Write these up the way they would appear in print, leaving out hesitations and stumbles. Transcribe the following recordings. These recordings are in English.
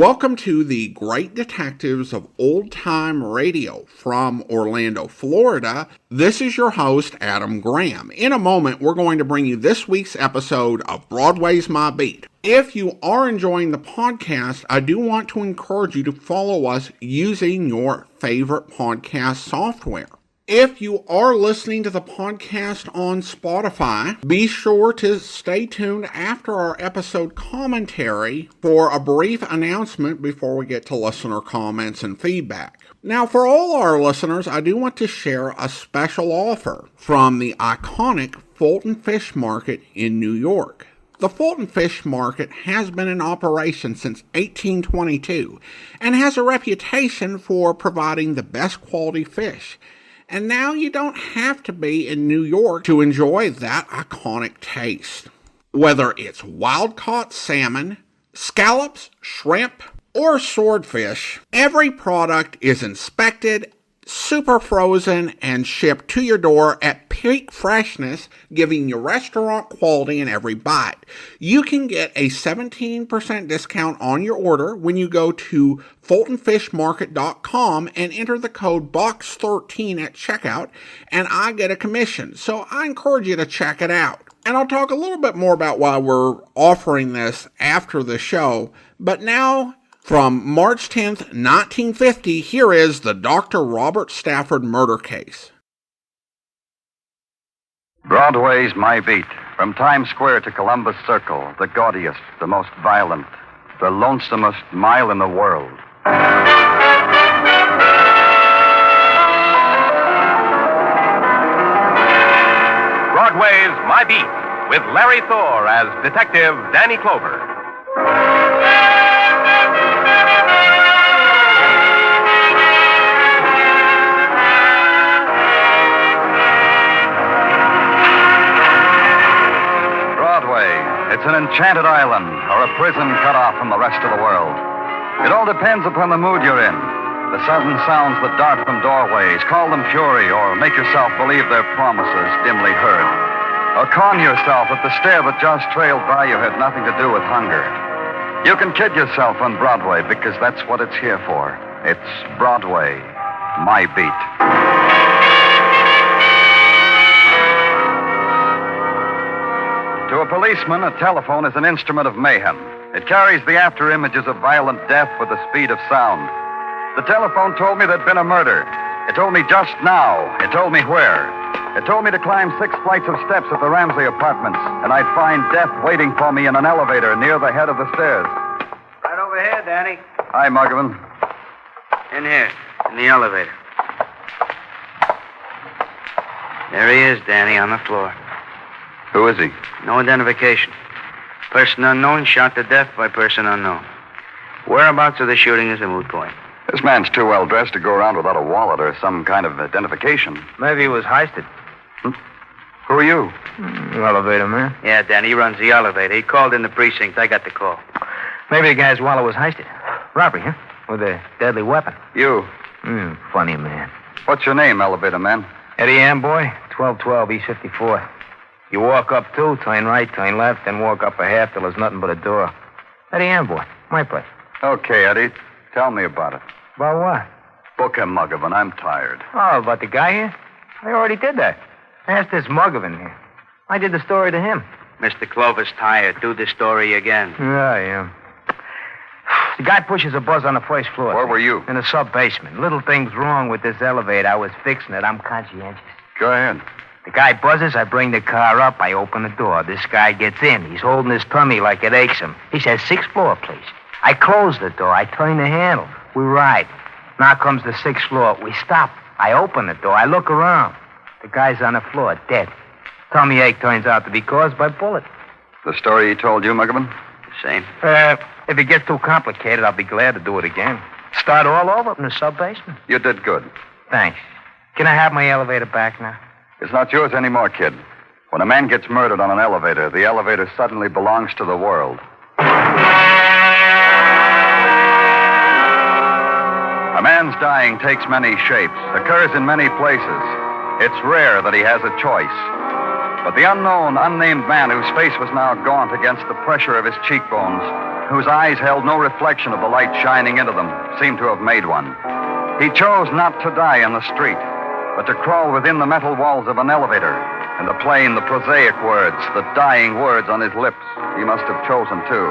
Welcome to the Great Detectives of Old Time Radio from Orlando, Florida. This is your host, Adam Graham. In a moment, we're going to bring you this week's episode of Broadway's My Beat. If you are enjoying the podcast, I do want to encourage you to follow us using your favorite podcast software. If you are listening to the podcast on Spotify, be sure to stay tuned after our episode commentary for a brief announcement before we get to listener comments and feedback. Now, for all our listeners, I do want to share a special offer from the iconic Fulton Fish Market in New York. The Fulton Fish Market has been in operation since 1822 and has a reputation for providing the best quality fish. And now you don't have to be in New York to enjoy that iconic taste. Whether it's wild-caught salmon, scallops, shrimp, or swordfish, every product is inspected, super frozen, and shipped to your door at peak freshness, giving you restaurant quality in every bite. You can get a 17% discount on your order when you go to FultonFishMarket.com and enter the code BOX13 at checkout, and I get a commission. So I encourage you to check it out. And I'll talk a little bit more about why we're offering this after the show, but now, from March 10th, 1950, here is the Dr. Robert Stafford murder case. Broadway's My Beat. From Times Square to Columbus Circle, the gaudiest, the most violent, the lonesomest mile in the world. Broadway's My Beat, with Larry Thor as Detective Danny Clover. It's an enchanted island or a prison cut off from the rest of the world. It all depends upon the mood you're in. The sudden sounds that dart from doorways, call them fury, or make yourself believe their promises dimly heard. Or con yourself that the stare that just trailed by you had nothing to do with hunger. You can kid yourself on Broadway because that's what it's here for. It's Broadway, My Beat. To a policeman, a telephone is an instrument of mayhem. It carries the after images of violent death with the speed of sound. The telephone told me there'd been a murder. It told me just now. It told me where. It told me to climb 6 flights of steps at the Ramsey Apartments, and I'd find death waiting for me in an elevator near the head of the stairs. Right over here, Danny. Hi, Muggavan. In here, in the elevator. There he is, Danny, on the floor. Who is he? No identification. Person unknown, shot to death by person unknown. Whereabouts of the shooting is a moot point. This man's too well dressed to go around without a wallet or some kind of identification. Maybe he was heisted. Who are you? Elevator man. Yeah, Danny, he runs the elevator. He called in the precinct. I got the call. Maybe the guy's wallet was heisted. Robbery, huh? With a deadly weapon. You? Funny man. What's your name, elevator man? Eddie Amboy, 1212 East 54. You walk up 2, turn right, turn left, then walk up a half till there's nothing but a door. Eddie Amboy, my place. Okay, Eddie. Tell me about it. About what? Book him, Muggavan. I'm tired. Oh, about the guy here? I already did that. Ask this Muggavan here. I did the story to him. Mr. Clover's tired. Do the story again. Yeah, I am. The guy pushes a buzz on the first floor. Where were you? In the sub-basement. Little thing's wrong with this elevator. I was fixing it. I'm conscientious. Go ahead. The guy buzzes, I bring the car up, I open the door. This guy gets in. He's holding his tummy like it aches him. He says, 6th floor, please. I close the door. I turn the handle. We ride. Now comes the 6th floor. We stop. I open the door. I look around. The guy's on the floor, dead. Tummy ache turns out to be caused by bullet. The story he told you, Muggavan? Same. If it gets too complicated, I'll be glad to do it again. Start all over from the sub-basement. You did good. Thanks. Can I have my elevator back now? It's not yours anymore, kid. When a man gets murdered on an elevator, the elevator suddenly belongs to the world. A man's dying takes many shapes, occurs in many places. It's rare that he has a choice. But the unknown, unnamed man whose face was now gaunt against the pressure of his cheekbones whose eyes held no reflection of the light shining into them, seemed to have made one. He chose not to die in the street, but to crawl within the metal walls of an elevator, and the plain, the prosaic words, the dying words on his lips, he must have chosen too.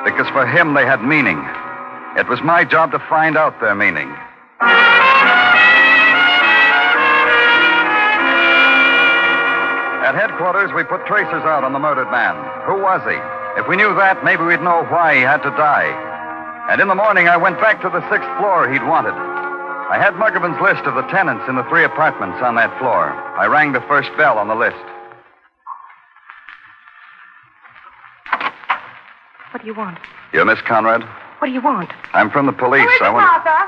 Because for him they had meaning. It was my job to find out their meaning. At headquarters, we put tracers out on the murdered man. Who was he? If we knew that, maybe we'd know why he had to die. And in the morning, I went back to the 6th floor he'd wanted. I had Muggavan's list of the tenants in the 3 apartments on that floor. I rang the first bell on the list. What do you want? You're Miss Conrad? What do you want? I'm from the police. Who is it, Martha?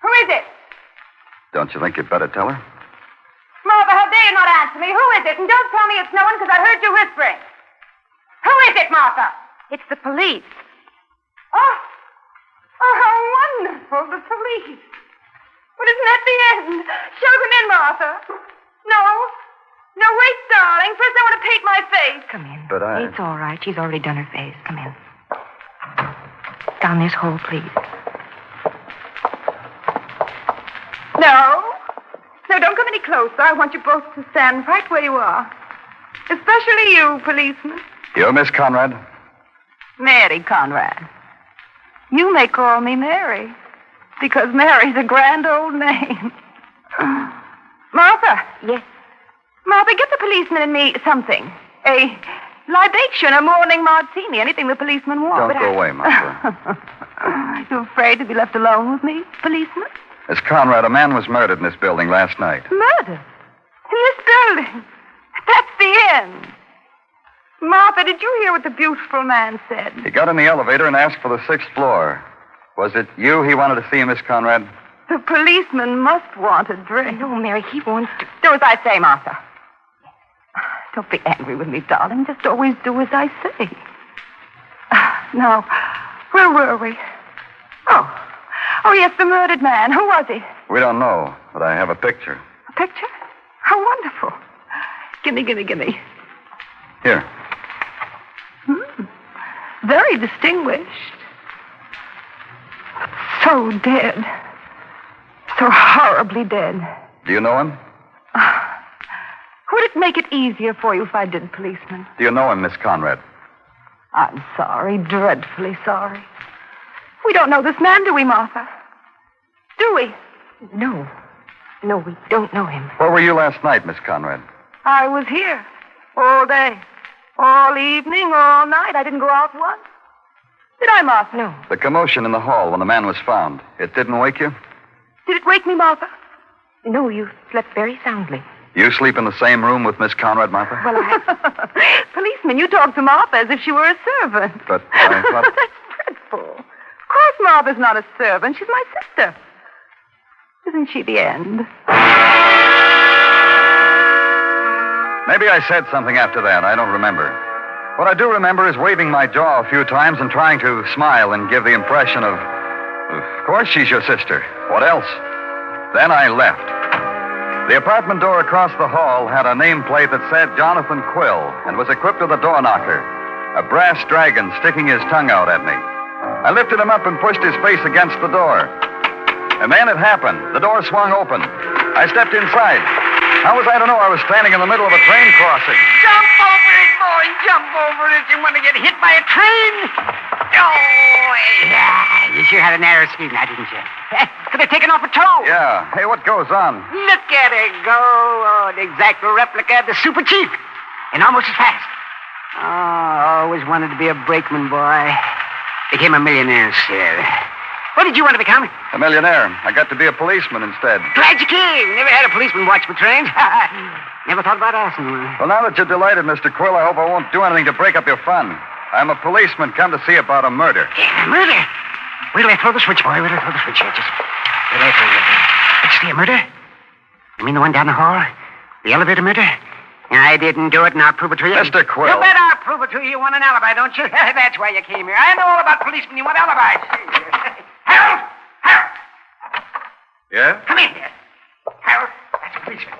Who is it? Don't you think you'd better tell her? Martha, how dare you not answer me? Who is it? And don't tell me it's no one, because I heard you whispering. Who is it, Martha? It's the police. Oh, how wonderful, the police. But isn't that the end? Show them in, Martha. No, wait, darling. First I want to paint my face. Come in. But It's all right. She's already done her face. Come in. Down this hole, please. No, don't come any closer. I want you both to stand right where you are. Especially you, policeman. You're Miss Conrad? Mary Conrad. You may call me Mary, because Mary's a grand old name. Martha. Yes? Martha, get the policeman and me something. A libation, a morning martini, anything the policeman wants. Don't go away, Martha. You afraid to be left alone with me, policeman? Miss Conrad, a man was murdered in this building last night. Murder? In this building? That's the end. Martha, did you hear what the beautiful man said? He got in the elevator and asked for the 6th floor. Was it you he wanted to see, Miss Conrad? The policeman must want a drink. No, Mary, he wants to... Do as I say, Martha. Don't be angry with me, darling. Just always do as I say. Now, where were we? Oh, yes, the murdered man. Who was he? We don't know, but I have a picture. A picture? How wonderful. Gimme. Here. Very distinguished. So dead. So horribly dead. Do you know him? Would it make it easier for you if I did, policeman? Do you know him, Miss Conrad? I'm sorry, dreadfully sorry. We don't know this man, do we, Martha? Do we? No, we don't know him. Where were you last night, Miss Conrad? I was here all day, all evening, all night. I didn't go out once. Did I, Martha? No. The commotion in the hall when the man was found, it didn't wake you? Did it wake me, Martha? No, you slept very soundly. You sleep in the same room with Miss Conrad, Martha? Well, Policeman, you talk to Martha as if she were a servant. But I thought... That's dreadful. Of course Martha's not a servant. She's my sister. Isn't she the end? Maybe I said something after that. I don't remember. What I do remember is waving my jaw a few times and trying to smile and give the impression of course she's your sister. What else? Then I left. The apartment door across the hall had a nameplate that said Jonathan Quill and was equipped with a door knocker, a brass dragon sticking his tongue out at me. I lifted him up and pushed his face against the door. And then it happened. The door swung open. I stepped inside. How was I to know I was standing in the middle of a train crossing? Jump over it, boy. Jump over it. You want to get hit by a train? Oh, yeah. You sure had a narrow squeeze now, didn't you? Could have taken off a toe. Yeah. Hey, what goes on? Look at her go. Oh, an exact replica of the Super Chief. And almost as fast. Oh, always wanted to be a brakeman, boy. Became a millionaire instead. What did you want to become? A millionaire. I got to be a policeman instead. Glad you came. Never had a policeman watch for trains. Never thought about asking one. Well, now that you're delighted, Mr. Quill, I hope I won't do anything to break up your fun. I'm a policeman come to see about a murder. Yeah, murder? Wait till I throw the switch, boy. Wait till I throw the switch here. Just wait till I throw it. Did you see a murder? You mean the one down the hall? The elevator murder? I didn't do it, and I'll prove it to you. Mr. Quill. You bet I'll prove it to you. You want an alibi, don't you? That's why you came here. I know all about policemen. You want alibis. Harold! Harold! Yeah? Come in here. Harold, that's a policeman.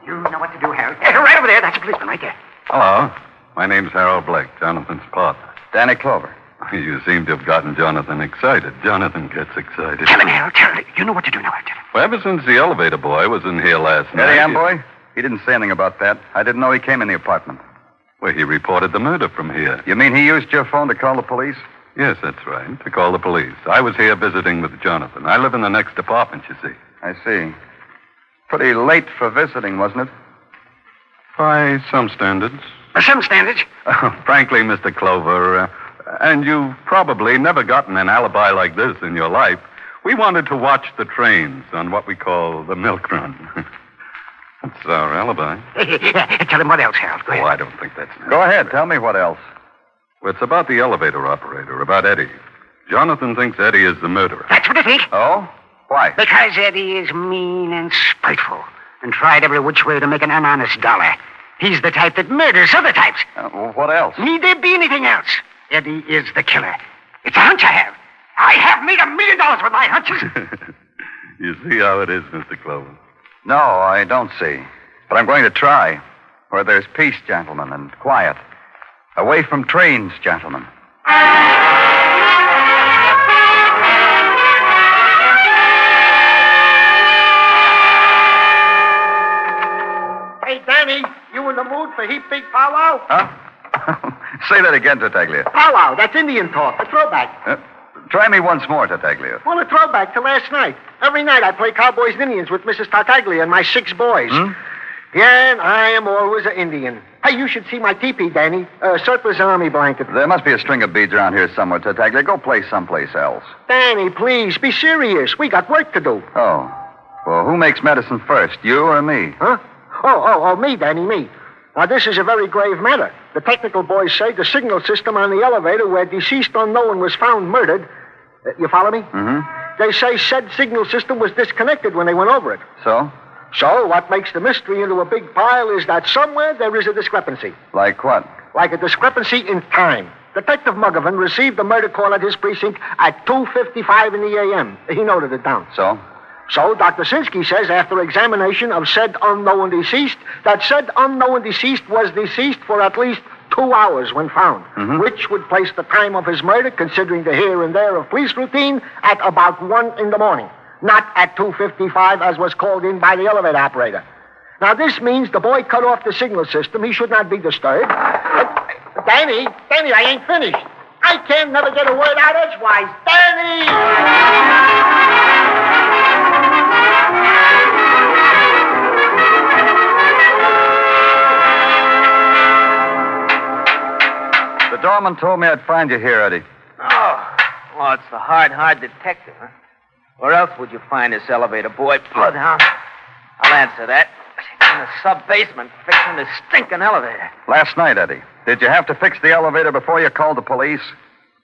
You know what to do, Harold. Right over there. That's a policeman right there. Hello. My name's Harold Blake, Jonathan's partner. Danny Clover. You seem to have gotten Jonathan excited. Jonathan gets excited. Tell him, Harold. Tell him. You know what to do now. Tell him. Well, ever since the elevator boy was in here last night... Eddie, boy? He didn't say anything about that. I didn't know he came in the apartment. Well, he reported the murder from here. You mean he used your phone to call the police? Yes, that's right, to call the police. I was here visiting with Jonathan. I live in the next apartment, you see. I see. Pretty late for visiting, wasn't it? By some standards. By some standards? Frankly, Mr. Clover, and you've probably never gotten an alibi like this in your life. We wanted to watch the trains on what we call the milk run. That's our alibi. Tell him what else, Harold. Go ahead. Oh, I don't think that's necessary. Go ahead. Tell me what else. Well, it's about the elevator operator, about Eddie. Jonathan thinks Eddie is the murderer. That's what I think. Oh? Why? Because Eddie is mean and spiteful and tried every which way to make an honest dollar. He's the type that murders other types. What else? Need there be anything else? Eddie is the killer. It's a hunch I have. I have made $1 million with my hunches. You see how it is, Mr. Clover. No, I don't see. But I'm going to try. Where there's peace, gentlemen, and quiet. Away from trains, gentlemen. Hey, Danny, you in the mood for heap big powwow? Huh? Say that again, Tartaglia. Powwow, that's Indian talk, a throwback. Try me once more, Tartaglia. Well, a throwback to last night. Every night I play Cowboys and Indians with Mrs. Tartaglia and my 6 boys. Yeah, and I am always an Indian. Hey, you should see my teepee, Danny. Surplus army blanket. There must be a string of beads around here somewhere, Tartaglia. Go play someplace else. Danny, please, be serious. We got work to do. Oh. Well, who makes medicine first, you or me? Huh? Oh, me, Danny, me. Now, this is a very grave matter. The technical boys say the signal system on the elevator where deceased unknown was found murdered. You follow me? Mm-hmm. They say said signal system was disconnected when they went over it. So? So, what makes the mystery into a big pile is that somewhere there is a discrepancy. Like what? Like a discrepancy in time. Detective Muggavan received the murder call at his precinct at 2:55 in the a.m. He noted it down. So? So, Dr. Sinsky says, after examination of said unknown deceased, that said unknown deceased was deceased for at least 2 hours when found, which would place the time of his murder, considering the here and there of police routine, at about 1 in the morning, not at 2:55 as was called in by the elevator operator. Now, this means the boy cut off the signal system. He should not be disturbed. Danny, I ain't finished. I can never get a word out edgewise. Danny! The doorman told me I'd find you here, Eddie. Oh, well, it's the hard detective, huh? Where else would you find this elevator boy, Bloodhound? I'll answer that. In the sub-basement, fixing this stinking elevator. Last night, Eddie. Did you have to fix the elevator before you called the police?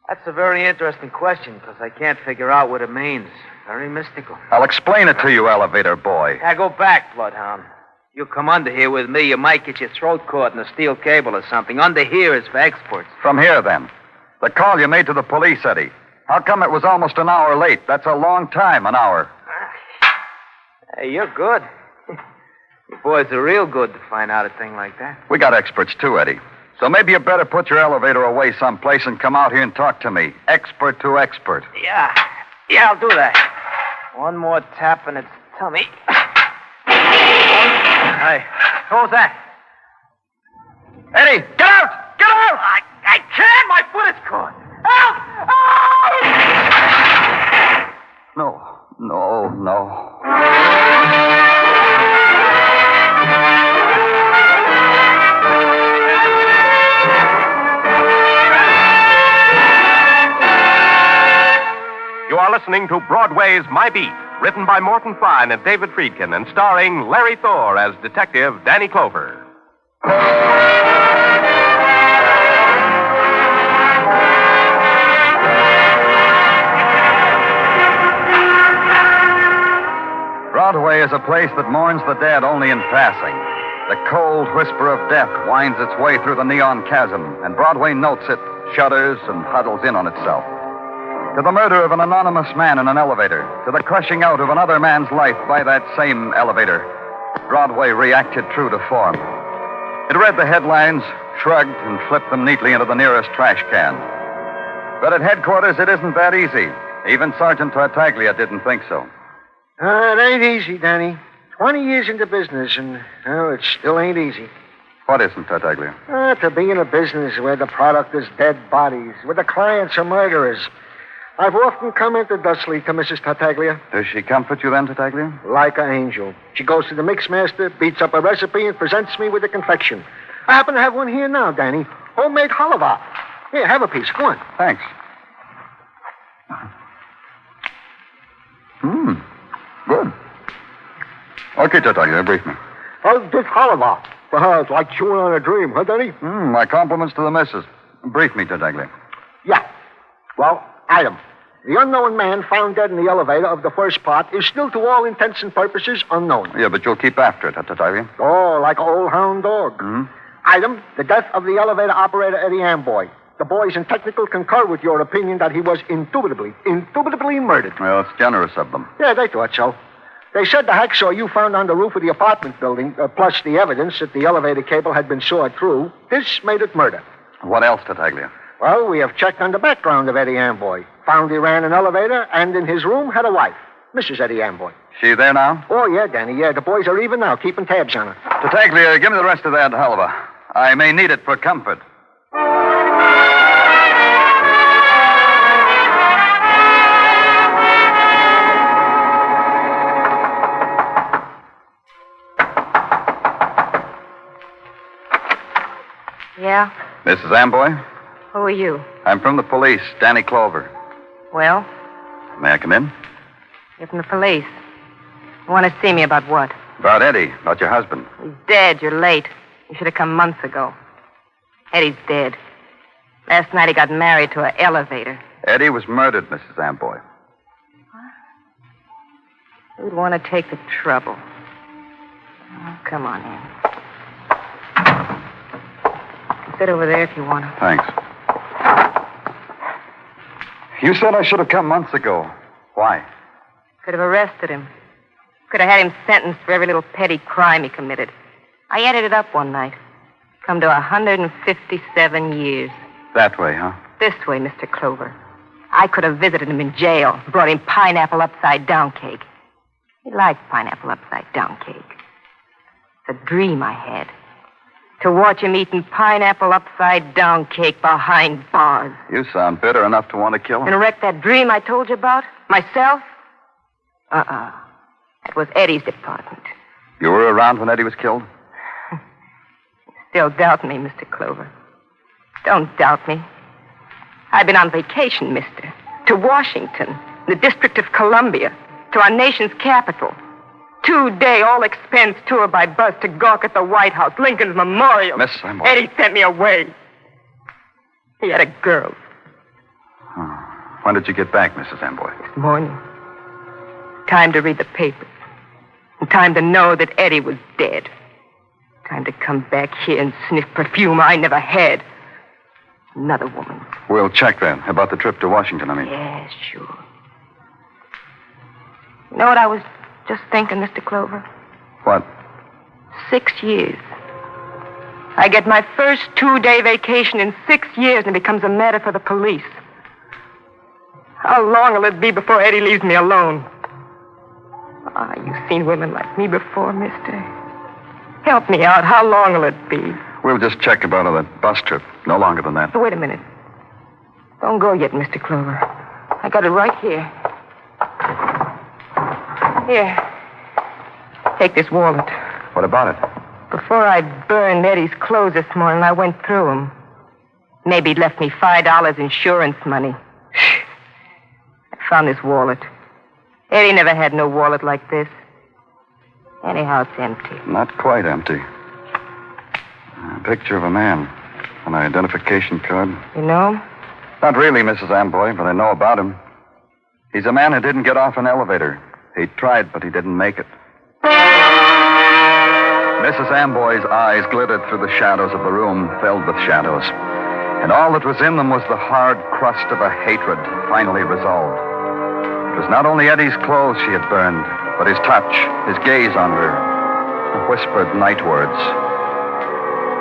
That's a very interesting question, because I can't figure out what it means. Very mystical. I'll explain it to you, elevator boy. Now, go back, Bloodhound. You come under here with me, you might get your throat caught in a steel cable or something. Under here is for experts. From here, then. The call you made to the police, Eddie. How come it was almost an hour late? That's a long time, an hour. Hey, you're good. You boys are real good to find out a thing like that. We got experts, too, Eddie. So maybe you better put your elevator away someplace and come out here and talk to me. Expert to expert. Yeah, I'll do that. One more tap and it's tummy. Hey, who's that? Eddie, get out! Get out! I can't! My foot is caught. Help! No. You are listening to Broadway's My Beat, written by Morton Fine and David Friedkin, and starring Larry Thor as Detective Danny Clover. Broadway is a place that mourns the dead only in passing. The cold whisper of death winds its way through the neon chasm, and Broadway notes it, shudders, and huddles in on itself. To the murder of an anonymous man in an elevator, to the crushing out of another man's life by that same elevator, Broadway reacted true to form. It read the headlines, shrugged, and flipped them neatly into the nearest trash can. But at headquarters, it isn't that easy. Even Sergeant Tartaglia didn't think so. It ain't easy, Danny. 20 years into business, and, it still ain't easy. What isn't, Tartaglia? To be in a business where the product is dead bodies, where the clients are murderers. I've often commented thusly to Mrs. Tartaglia. Does she comfort you then, Tartaglia? Like an angel. She goes to the mixmaster, beats up a recipe, and presents me with a confection. I happen to have one here now, Danny. Homemade halva. Here, have a piece. Go on. Thanks. Good. Okay, Tartaglia, brief me. This halva. It's like chewing on a dream, huh, Danny? My compliments to the missus. Brief me, Tartaglia. Yeah. Well, item. The unknown man found dead in the elevator of the first part is still, to all intents and purposes, unknown. Yeah, but you'll keep after it, Tartaglia. Oh, like an old hound dog. Item, the death of the elevator operator, Eddie Amboy. The boys in technical concur with your opinion that he was indubitably murdered. Well, it's generous of them. Yeah, they thought so. They said the hacksaw you found on the roof of the apartment building, plus the evidence that the elevator cable had been sawed through, this made it murder. What else, Tartaglia? Well, we have checked on the background of Eddie Amboy. Found he ran an elevator, and in his room had a wife, Mrs. Eddie Amboy. She there now? Oh, yeah, Danny, yeah. The boys are even now, keeping tabs on her. Tartaglia, give me the rest of that halva. I may need it for comfort. Yeah? Mrs. Amboy? Who are you? I'm from the police, Danny Clover. Well? May I come in? You're from the police. You want to see me about what? About Eddie, about your husband. He's dead. You're late. You should have come months ago. Eddie's dead. Last night he got married to an elevator. Eddie was murdered, Mrs. Amboy. Who'd want to take the trouble? Oh, come on in. Sit over there if you want to. Thanks. You said I should have come months ago. Why? Could have arrested him. Could have had him sentenced for every little petty crime he committed. I added it up one night. Come to 157 years. That way, huh? This way, Mr. Clover. I could have visited him in jail, brought him pineapple upside-down cake. He liked pineapple upside-down cake. It's a dream I had. To watch him eating pineapple upside-down cake behind bars. You sound bitter enough to want to kill him. And wreck that dream I told you about? Myself? That was Eddie's department. You were around when Eddie was killed? Still doubt me, Mr. Clover. Don't doubt me. I've been on vacation, mister. To Washington, the District of Columbia, to our nation's capital. 2-day all-expense tour by bus to gawk at the White House, Lincoln's Memorial. Miss Amboy. Eddie sent me away. He had a girl. When did you get back, Mrs. Amboy? This morning. Time to read the papers. And time to know that Eddie was dead. Time to come back here and sniff perfume I never had. Another woman. We'll check that. About the trip to Washington, I mean. Yeah, sure. You know what I was just thinking, Mr. Clover? What? 6 years. I get my first 2-day vacation in 6 years and it becomes a matter for the police. How long will it be before Eddie leaves me alone? You've seen women like me before, mister. Help me out. How long will it be? We'll just check about the bus trip. No longer than that. Oh, wait a minute. Don't go yet, Mr. Clover. I got it right here. Here. Take this wallet. What about it? Before I burned Eddie's clothes this morning, I went through them. Maybe he'd left me $5 insurance money. I found this wallet. Eddie never had no wallet like this. Anyhow, it's empty. Not quite empty. A picture of a man. An identification card. You know? Not really, Mrs. Amboy, but I know about him. He's a man who didn't get off an elevator. He tried, but he didn't make it. Mrs. Amboy's eyes glittered through the shadows of the room, filled with shadows. And all that was in them was the hard crust of a hatred, finally resolved. It was not only Eddie's clothes she had burned, but his touch, his gaze on her, the whispered night words.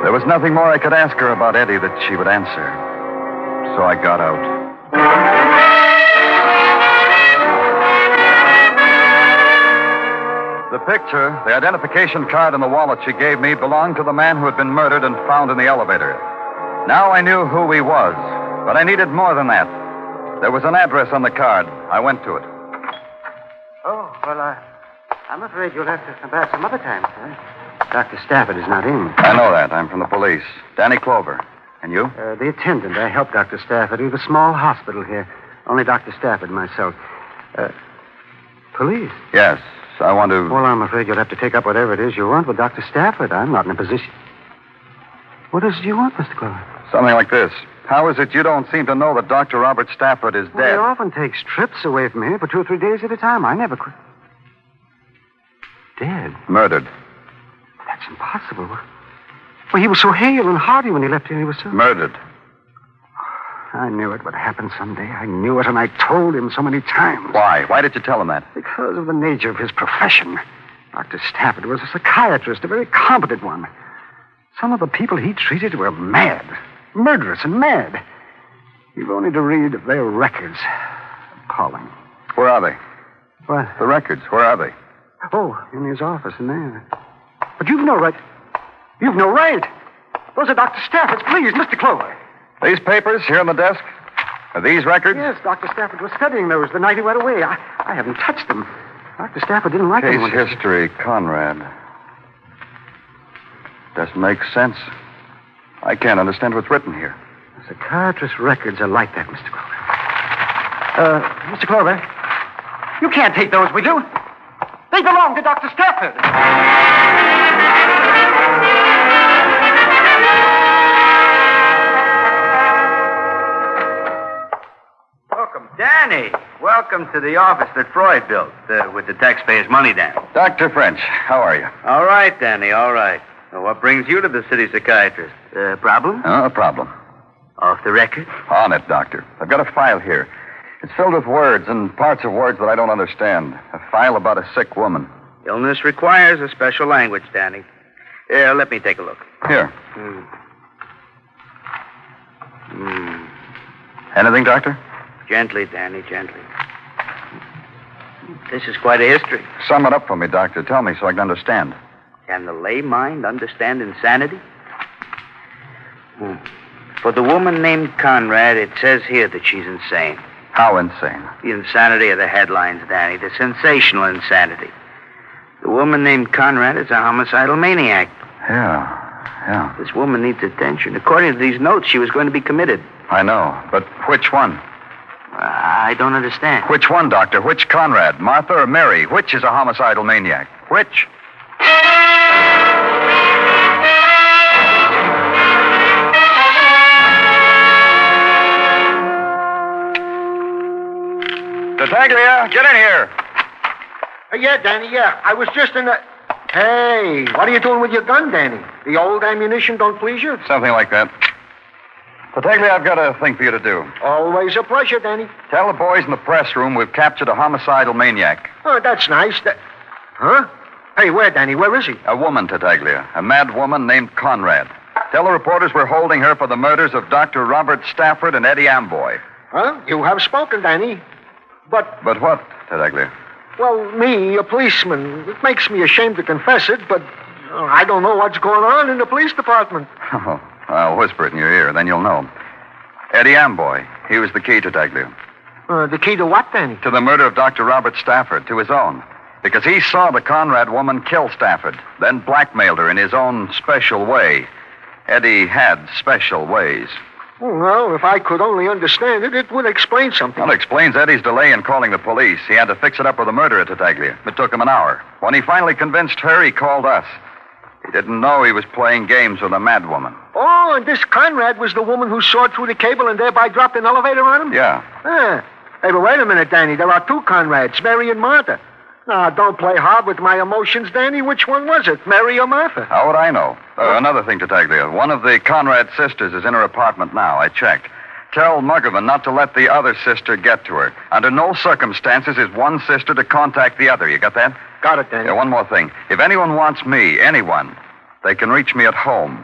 There was nothing more I could ask her about Eddie that she would answer. So I got out, The picture, the identification card, and the wallet she gave me belonged to the man who had been murdered and found in the elevator. Now I knew who he was, but I needed more than that. There was an address on the card. I went to it. Oh, well, I'm afraid you'll have to come back some other time, sir. Dr. Stafford is not in. I know that. I'm from the police. Danny Clover. And you? The attendant. I helped Dr. Stafford. We have a small hospital here. Only Dr. Stafford and myself. Police? Yes. I want to... Well, I'm afraid you'll have to take up whatever it is you want with Dr. Stafford. I'm not in a position... What is it you want, Mr. Clover? Something like this. How is it you don't seem to know that Dr. Robert Stafford is Well, dead? he often takes trips away from here for 2 or 3 days at a time. I never could... Dead? Murdered. That's impossible. Well, he was so hale and hearty when he left here. He was so... Murdered. I knew it would happen someday. I knew it, and I told him so many times. Why? Why did you tell him that? Because of the nature of his profession. Dr. Stafford was a psychiatrist, a very competent one. Some of the people he treated were mad. Murderous and mad. You've only to read their records. Appalling. Where are they? What? The records. Where are they? Oh, in his office in there. But you've no right. You've no right. Those are Dr. Stafford's. Please, Mr. Clover. These papers here on the desk? Are these records? Yes, Dr. Stafford was studying those the night he went away. I haven't touched them. Dr. Stafford didn't like them. Case history, Conrad. Doesn't make sense. I can't understand what's written here. Psychiatrist records are like that, Mr. Clover. Mr. Clover, you can't take those with you. They belong to Dr. Stafford. Welcome, Danny. Welcome to the office that Freud built with the taxpayers' money, Danny. Dr. French, how are you? All right, Danny, all right. Well, what brings you to the city psychiatrist? Problem? Oh, a problem. Off the record? On it, Doctor. I've got a file here. It's filled with words and parts of words that I don't understand. A file about a sick woman. Illness requires a special language, Danny. Here, let me take a look. Here. Anything, Doctor? Gently, Danny, gently. This is quite a history. Sum it up for me, Doctor. Tell me so I can understand. Can the lay mind understand insanity? For the woman named Conrad, it says here that she's insane. How insane? The insanity of the headlines, Danny. The sensational insanity. The woman named Conrad is a homicidal maniac. Yeah. This woman needs attention. According to these notes, she was going to be committed. I know, but which one? I don't understand. Which one, Doctor? Which Conrad? Martha or Mary? Which is a homicidal maniac? Which? Tartaglia, get in here. Yeah, Danny, yeah. I was just in the... Hey, what are you doing with your gun, Danny? The old ammunition don't please you? Something like that. Tartaglia, I've got a thing for you to do. Always a pleasure, Danny. Tell the boys in the press room we've captured a homicidal maniac. Oh, that's nice. Huh? Hey, where, Danny? Where is he? A woman, Tartaglia. A mad woman named Conrad. Tell the reporters we're holding her for the murders of Dr. Robert Stafford and Eddie Amboy. Huh? You have spoken, Danny. But what, Tartaglia? Well, me, a policeman. It makes me ashamed to confess it, but I don't know what's going on in the police department. Oh, I'll whisper it in your ear, then you'll know. Eddie Amboy. He was the key, Tartaglia. The key to what, Danny? To the murder of Dr. Robert Stafford, to his own. Because he saw the Conrad woman kill Stafford, then blackmailed her in his own special way. Eddie had special ways. Well, if I could only understand it, it would explain something. Well, it explains Eddie's delay in calling the police. He had to fix it up with the murderer, Tartaglia. It took him an hour. When he finally convinced her, he called us. He didn't know he was playing games with a mad woman. Oh, and this Conrad was the woman who sawed through the cable and thereby dropped an elevator on him? Yeah. Hey, but wait a minute, Danny. There are two Conrads, Mary and Martha. Now, don't play hard with my emotions, Danny. Which one was it, Mary or Martha? How would I know? Another thing, Tartaglia. One of the Conrad sisters is in her apartment now. I checked. Tell Muggavan not to let the other sister get to her. Under no circumstances is one sister to contact the other. You got that? Got it, Danny. Yeah, one more thing. If anyone wants me, anyone, they can reach me at home.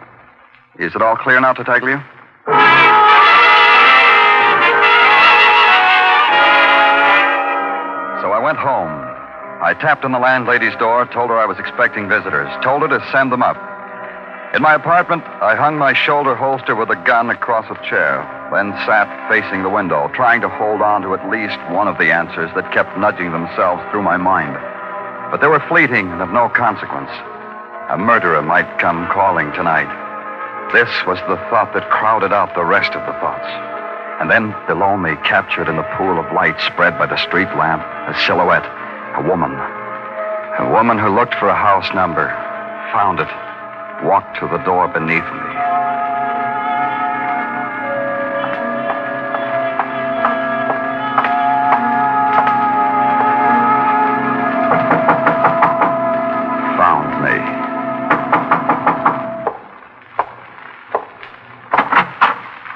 Is it all clear now, Tartaglia? I tapped on the landlady's door, told her I was expecting visitors, told her to send them up. In my apartment, I hung my shoulder holster with a gun across a chair, then sat facing the window, trying to hold on to at least one of the answers that kept nudging themselves through my mind. But they were fleeting and of no consequence. A murderer might come calling tonight. This was the thought that crowded out the rest of the thoughts. And then, below me, captured in the pool of light spread by the street lamp, a silhouette, a woman. A woman who looked for a house number, found it, walked to the door beneath me. Found me.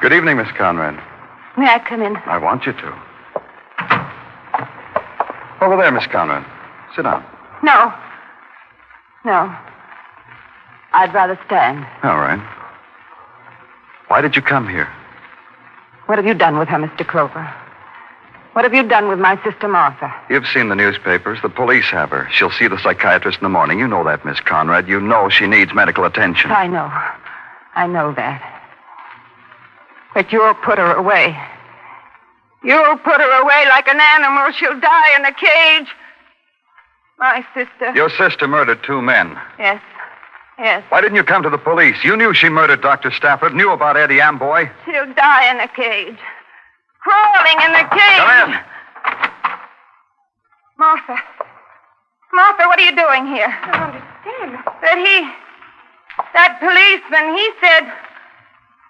Good evening, Miss Conrad. May I come in? I want you to. Over there, Miss Conrad. Sit down. No. No. I'd rather stand. All right. Why did you come here? What have you done with her, Mr. Clover? What have you done with my sister Martha? You've seen the newspapers. The police have her. She'll see the psychiatrist in the morning. You know that, Miss Conrad. You know she needs medical attention. I know. I know that. But you'll put her away. You'll put her away like an animal. She'll die in a cage. My sister. Your sister murdered 2 men. Yes. Yes. Why didn't you come to the police? You knew she murdered Dr. Stafford, knew about Eddie Amboy. She'll die in a cage. Crawling in the cage. Come in. Martha. Martha, what are you doing here? I don't understand. That policeman, he said...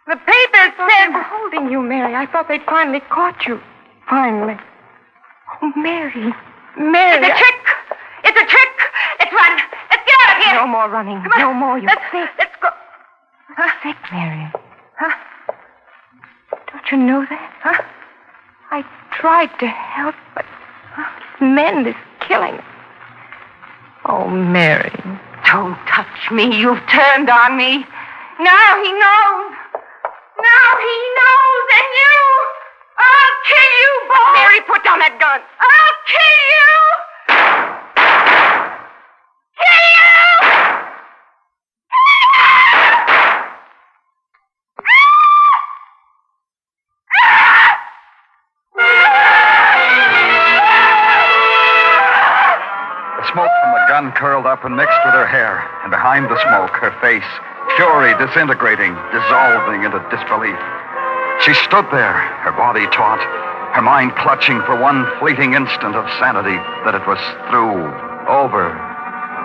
The papers said... They were holding you, Mary. I thought they'd finally caught you. Finally. Oh, Mary. Mary. It's a trick. It's a trick. Let's run. Let's get out of here. No more running. Come on. No more. You're sick. Let's go. You're sick, Mary. Huh? Don't you know that? Huh? I tried to help, but this man is killing. Oh, Mary. Don't touch me. You've turned on me. Now he knows. Now he knows, and you... I'll kill you, boy. Mary, put down that gun. I'll kill you. Kill you. The smoke from the gun curled up and mixed with her hair, and behind the smoke, her face, fury disintegrating, dissolving into disbelief. She stood there, her body taut, her mind clutching for one fleeting instant of sanity that it was through, over,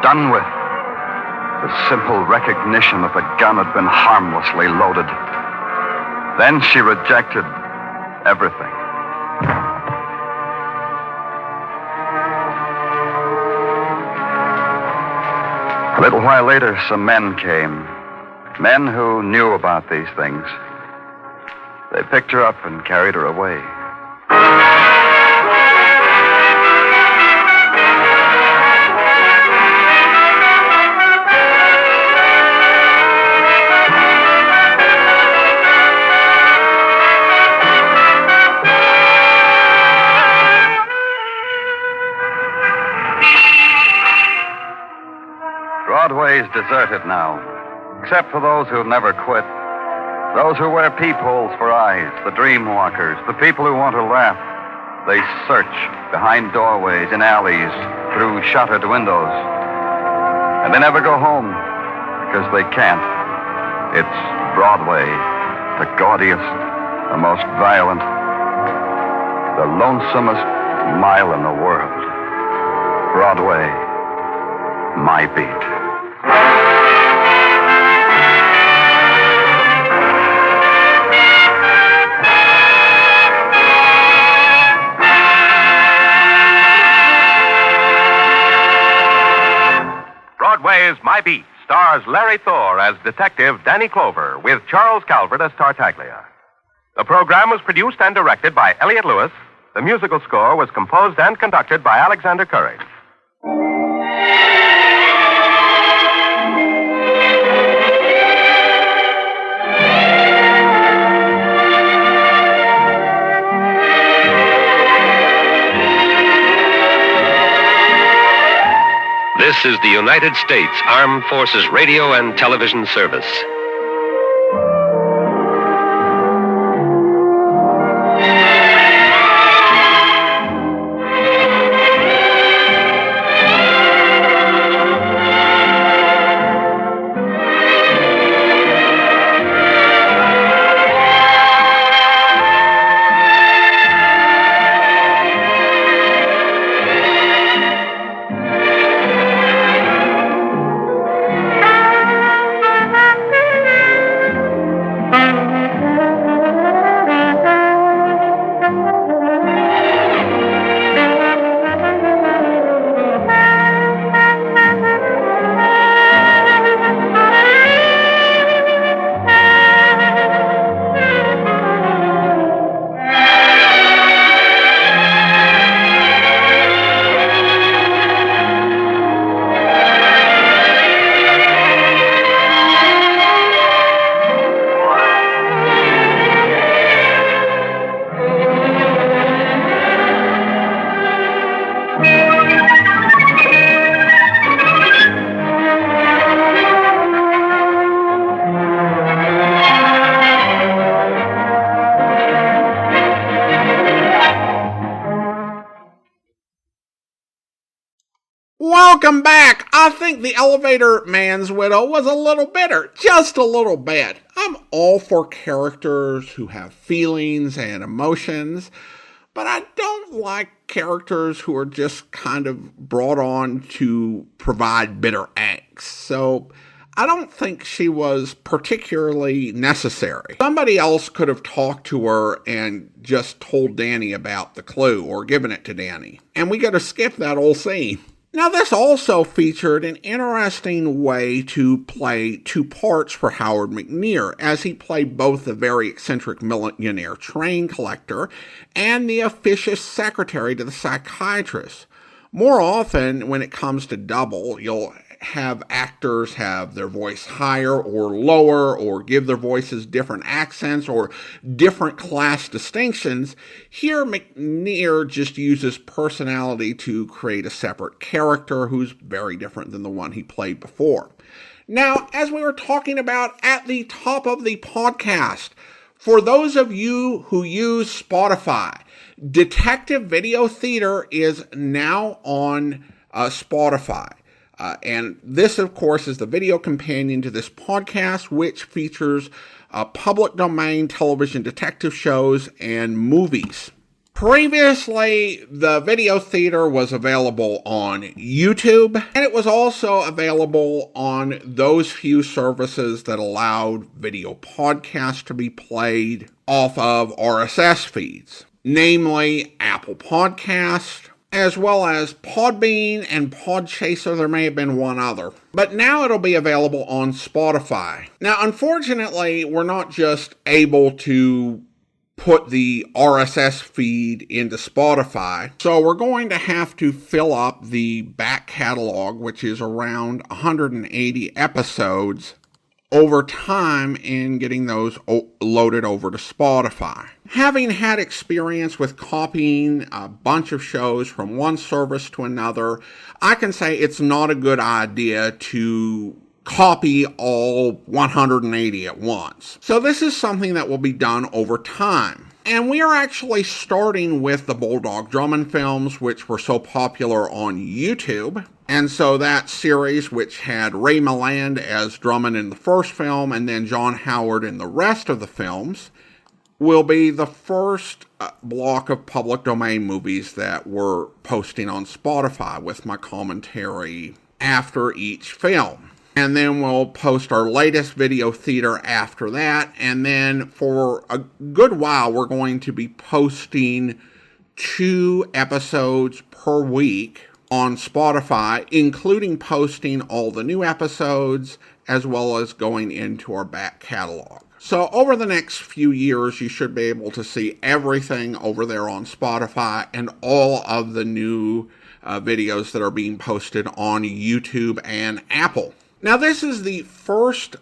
done with. The simple recognition that the gun had been harmlessly loaded. Then she rejected everything. A little while later, some men came. Men who knew about these things. They picked her up and carried her away. Broadway's deserted now, except for those who've never quit. Those who wear peepholes for eyes, the dream walkers, the people who want to laugh. They search behind doorways, in alleys, through shuttered windows. And they never go home, because they can't. It's Broadway, the gaudiest, the most violent, the lonesomest mile in the world. Broadway, my beat. Broadway's My Beat stars Larry Thor as Detective Danny Clover with Charles Calvert as Tartaglia. The program was produced and directed by Elliott Lewis. The musical score was composed and conducted by Alexander Courage. This is the United States Armed Forces Radio and Television Service. Welcome back. I think the elevator man's widow was a little bitter, just a little bit. I'm all for characters who have feelings and emotions, but I don't like characters who are just kind of brought on to provide bitter angst. So I don't think she was particularly necessary. Somebody else could have talked to her and just told Danny about the clue or given it to Danny. And we got to skip that whole scene. Now, this also featured an interesting way to play two parts for Howard McNear, as he played both the very eccentric millionaire train collector and the officious secretary to the psychiatrist. More often, when it comes to double, you'll have actors have their voice higher or lower, or give their voices different accents or different class distinctions. Here, McNear just uses personality to create a separate character who's very different than the one he played before. Now, as we were talking about at the top of the podcast, for those of you who use Spotify, Detective Video Theater is now on Spotify. And this, of course, is the video companion to this podcast, which features public domain television detective shows and movies. Previously, the video theater was available on YouTube, and it was also available on those few services that allowed video podcasts to be played off of RSS feeds, namely Apple Podcast, as well as Podbean and Podchaser. There may have been one other. But now it'll be available on Spotify. Now, unfortunately, we're not just able to put the RSS feed into Spotify, so we're going to have to fill up the back catalog, which is around 180 episodes, over time in getting those loaded over to Spotify. Having had experience with copying a bunch of shows from one service to another, I can say it's not a good idea to copy all 180 at once. So this is something that will be done over time. And we are actually starting with the Bulldog Drummond films, which were so popular on YouTube. And so that series, which had Ray Milland as Drummond in the first film and then John Howard in the rest of the films, will be the first block of public domain movies that we're posting on Spotify with my commentary after each film. And then we'll post our latest video theater after that. And then for a good while, we're going to be posting 2 episodes per week on Spotify, including posting all the new episodes, as well as going into our back catalog. So over the next few years, you should be able to see everything over there on Spotify and all of the new videos that are being posted on YouTube and Apple. Now, this is the first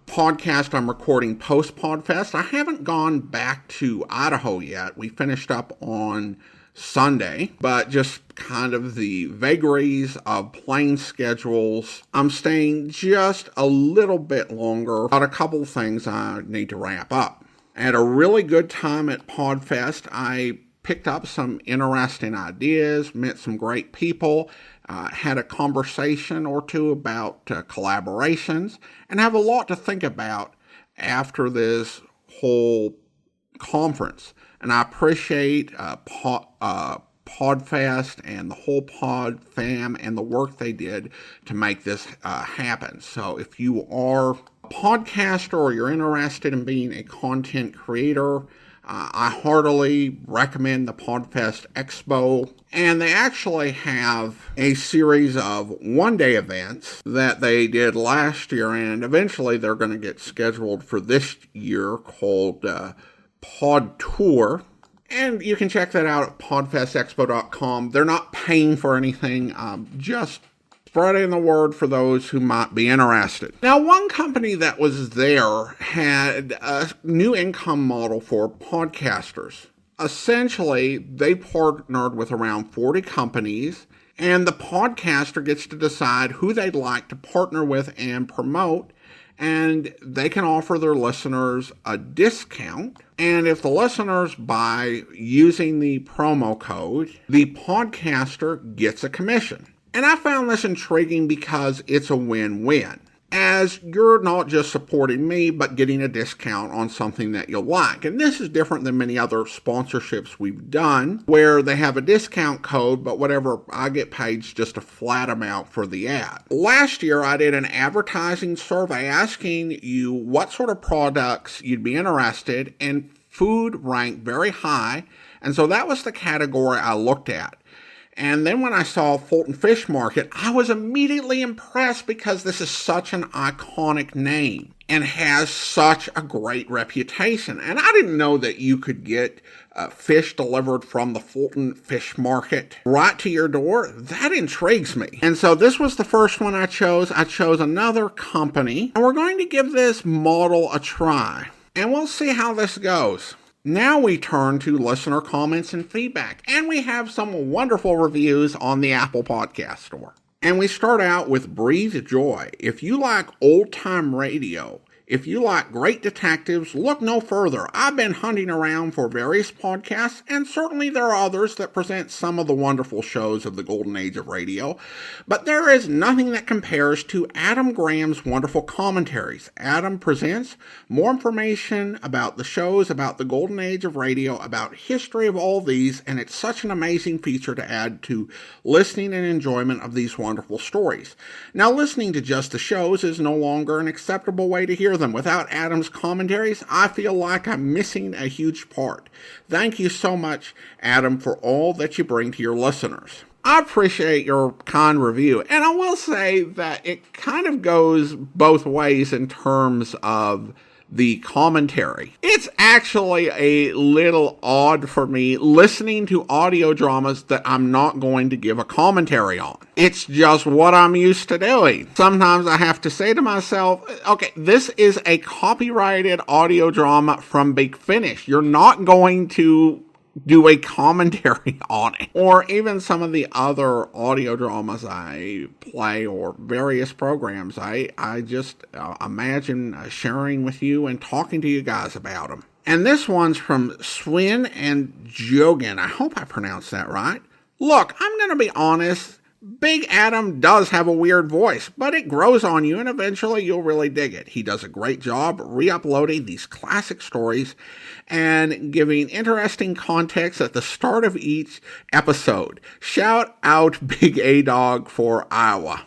podcast I'm recording post-Podfest. I haven't gone back to Idaho yet. We finished up on Sunday, but just kind of the vagaries of plane schedules, I'm staying just a little bit longer about a couple of things I need to wrap up. I had a really good time at PodFest. I picked up some interesting ideas, met some great people, had a conversation or two about collaborations, and have a lot to think about after this whole conference. And I appreciate PodFest and the whole Pod fam and the work they did to make this happen. So if you are a podcaster or you're interested in being a content creator, I heartily recommend the PodFest Expo. And they actually have a series of one-day events that they did last year, and eventually they're going to get scheduled for this year, called Pod Tour. And you can check that out at podfestexpo.com. They're not paying for anything, just spreading the word for those who might be interested. Now, one company that was there had a new income model for podcasters. Essentially, they partnered with around 40 companies, and the podcaster gets to decide who they'd like to partner with and promote, and they can offer their listeners a discount. And if the listeners buy using the promo code, the podcaster gets a commission. And I found this intriguing because it's a win-win, as you're not just supporting me, but getting a discount on something that you'll like. And this is different than many other sponsorships we've done, where they have a discount code, but whatever I get paid is just a flat amount for the ad. Last year, I did an advertising survey asking you what sort of products you'd be interested in, and food ranked very high, and so that was the category I looked at. And then when I saw Fulton Fish Market, I was immediately impressed because this is such an iconic name and has such a great reputation. And I didn't know that you could get fish delivered from the Fulton Fish Market right to your door. That intrigues me. And so this was the first one I chose. I chose another company, and we're going to give this model a try. And we'll see how this goes. Now we turn to listener comments and feedback, and we have some wonderful reviews on the Apple Podcast Store. And we start out with Breathe Joy. If you like old-time radio, if you like great detectives, look no further. I've been hunting around for various podcasts, and certainly there are others that present some of the wonderful shows of the golden age of radio, but there is nothing that compares to Adam Graham's wonderful commentaries. Adam presents more information about the shows, about the golden age of radio, about history of all these, and it's such an amazing feature to add to listening and enjoyment of these wonderful stories. Now, listening to just the shows is no longer an acceptable way to hear them. Without Adam's commentaries, I feel like I'm missing a huge part. Thank you so much, Adam, for all that you bring to your listeners. I appreciate your kind review, and I will say that it kind of goes both ways in terms of the commentary. It's actually a little odd for me listening to audio dramas that I'm not going to give a commentary on. It's just what I'm used to doing. Sometimes I have to say to myself, okay, this is a copyrighted audio drama from Big Finish. You're not going to do a commentary on it. Or even some of the other audio dramas I play or various programs, I just imagine sharing with you and talking to you guys about them. And this one's from Swin and Jogan. I hope I pronounced that right. Look, I'm going to be honest. Big Adam does have a weird voice, but it grows on you and eventually you'll really dig it. He does a great job re-uploading these classic stories and giving interesting context at the start of each episode. Shout out Big A-Dog for Iowa.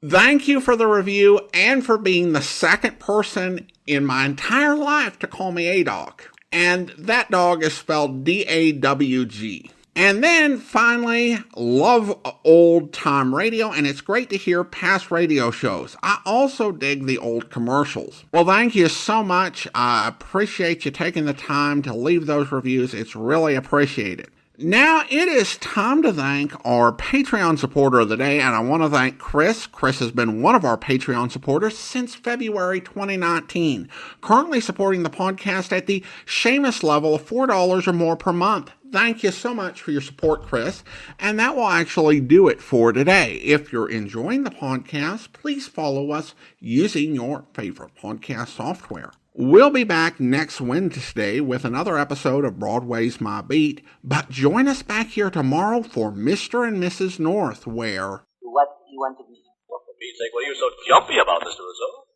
Thank you for the review and for being the second person in my entire life to call me A-Dog. And that dog is spelled D-A-W-G. And then, finally, love old-time radio, and it's great to hear past radio shows. I also dig the old commercials. Well, thank you so much. I appreciate you taking the time to leave those reviews. It's really appreciated. Now it is time to thank our Patreon supporter of the day, and I want to thank Chris. Chris has been one of our Patreon supporters since February 2019, currently supporting the podcast at the Seamus level of $4 or more per month. Thank you so much for your support, Chris. And that will actually do it for today. If you're enjoying the podcast, please follow us using your favorite podcast software. We'll be back next Wednesday with another episode of Broadway's My Beat, but join us back here tomorrow for Mr. and Mrs. North, where... What do you want to be? Well, for Pete's sake, what are you so jumpy about, Mr. Rousseau?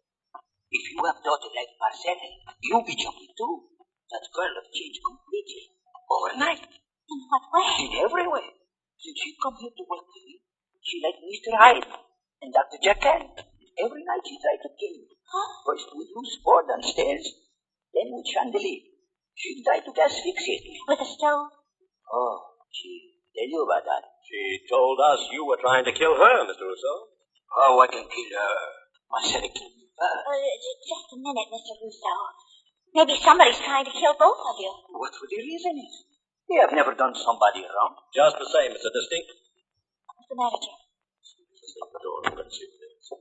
If you have daughter like Marcella, you'll be jumpy too. That girl have changed completely. Overnight. In what way? In every way. Since she come here to work with me, she like Mr. Hyde and Dr. Jekyll. Every night she tried to kill me. Huh? First with loose board on stairs, then with chandelier. She tried to asphyxiate me. With a stove? Oh, she tell you about that. She told us you were trying to kill her, Mr. Rousseau. Oh, I can kill her. Marcella killed me first. Just a minute, Mr. Rousseau. Maybe somebody's trying to kill both of you. What would the reason is? We have never done somebody wrong. Just the same, it's a distinct... What's the matter, Jim? The door, let's see what it is.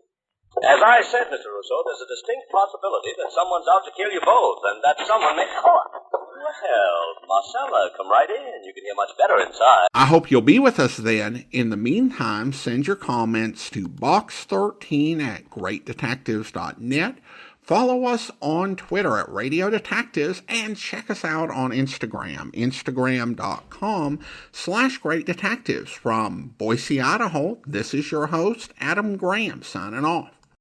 As I said, Mr. Rousseau, there's a distinct possibility that someone's out to kill you both, and that someone may... Oh, well, Marcella, come right in. You can hear much better inside. I hope you'll be with us then. In the meantime, send your comments to box13@greatdetectives.net. Follow us on Twitter at Radio Detectives, and check us out on Instagram, instagram.com/Great Detectives. From Boise, Idaho, this is your host, Adam Graham, signing off.